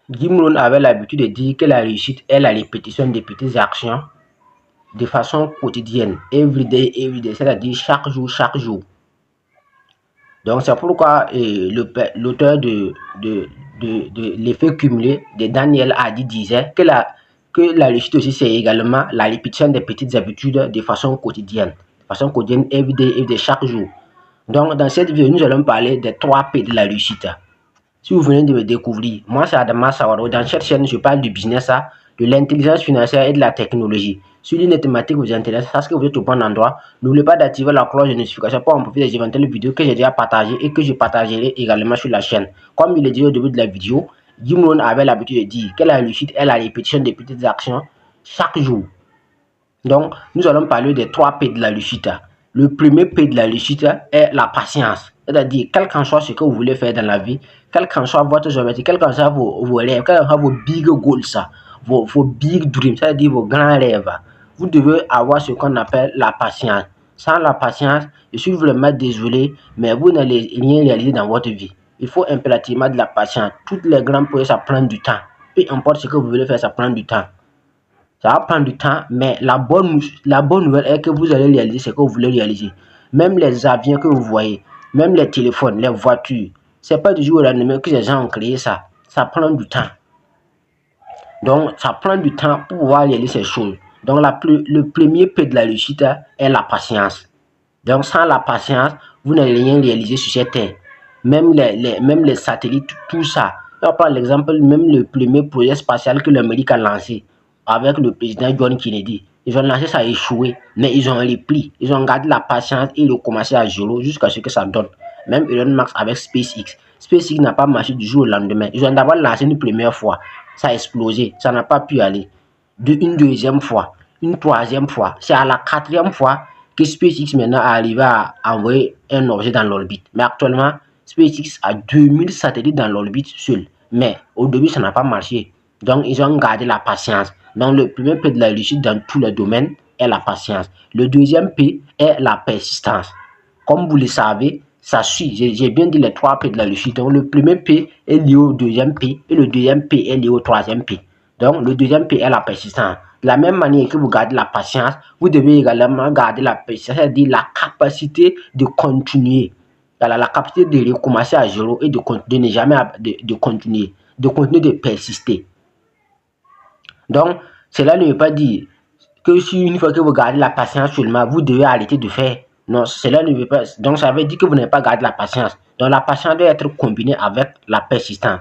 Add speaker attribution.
Speaker 1: Jim Rohn avait l'habitude de dire que la réussite est la répétition des petites actions de façon quotidienne, everyday, c'est-à-dire chaque jour, chaque jour. Donc c'est pourquoi l'auteur de l'effet cumulé de Daniel Hardy disait que la réussite aussi c'est également la répétition des petites habitudes de façon quotidienne, everyday, chaque jour. Donc dans cette vidéo, nous allons parler des 3 P de la réussite. Si vous venez de me découvrir, moi c'est Adama Sawaro. Dans cette chaîne, je parle du business, de l'intelligence financière et de la technologie. Si l'une des thématiques vous intéresse, parce que vous êtes au bon endroit, n'oubliez pas d'activer la cloche de notification pour en profiter des éventuelles vidéos que j'ai déjà partagées et que je partagerai également sur la chaîne. Comme il est dit au début de la vidéo, Jim Rohn avait l'habitude de dire que la réussite est la répétition des petites actions chaque jour. Donc, nous allons parler des 3 P de la réussite. Le premier P de la réussite est la patience. C'est-à-dire, quel qu'en soit ce que vous voulez faire dans la vie, quel qu'en soit votre objectif, quel qu'en soit vos rêves, quel qu'en soit vos big goals, vos big dreams, c'est-à-dire vos grands rêves, vous devez avoir ce qu'on appelle la patience. Sans la patience, je suis vraiment désolé, mais vous n'allez rien réaliser dans votre vie. Il faut impérativement de la patience. Toutes les grands projets, ça prend du temps. Peu importe ce que vous voulez faire, ça prend du temps. Ça va prendre du temps, mais la bonne nouvelle est que vous allez réaliser ce que vous voulez réaliser. Même les avions que vous voyez, même les téléphones, les voitures, c'est pas du jour au lendemain que les gens ont créé ça. Ça prend du temps. Donc, ça prend du temps pour pouvoir réaliser ces choses. Donc, le premier P de la réussite est la patience. Donc, sans la patience, vous n'allez rien réaliser sur cette terre. Même les satellites, tout ça. On prend l'exemple, même le premier projet spatial que l'Amérique a lancé avec le président John Kennedy. Ils ont lancé, ça a échoué, mais ils ont repris. Ils ont gardé la patience et ils ont commencé à zéro jusqu'à ce que ça donne. Même Elon Musk avec SpaceX. SpaceX n'a pas marché du jour au lendemain. Ils ont d'abord lancé une première fois. Ça a explosé. Ça n'a pas pu aller. Une deuxième fois. Une troisième fois. C'est à la 4e fois que SpaceX maintenant a arrivé à envoyer un objet dans l'orbite. Mais actuellement, SpaceX a 2000 satellites dans l'orbite seul. Mais au début, ça n'a pas marché. Donc, ils ont gardé la patience. Donc, le premier P de la réussite dans tous les domaines est la patience. Le deuxième P est la persistance. Comme vous le savez, ça suit. J'ai bien dit les 3 P de la réussite. Donc, le premier P est lié au deuxième P et le deuxième P est lié au troisième P. Donc, le deuxième P est la persistance. De la même manière que vous gardez la patience, vous devez également garder la persistance, c'est-à-dire la capacité de continuer. La capacité de recommencer à zéro et de ne jamais de continuer, de persister. Donc, cela ne veut pas dire que si une fois que vous gardez la patience seulement, vous devez arrêter de faire. Non, cela ne veut pas. Donc, ça veut dire que vous n'avez pas gardé la patience. Donc, la patience doit être combinée avec la persistance.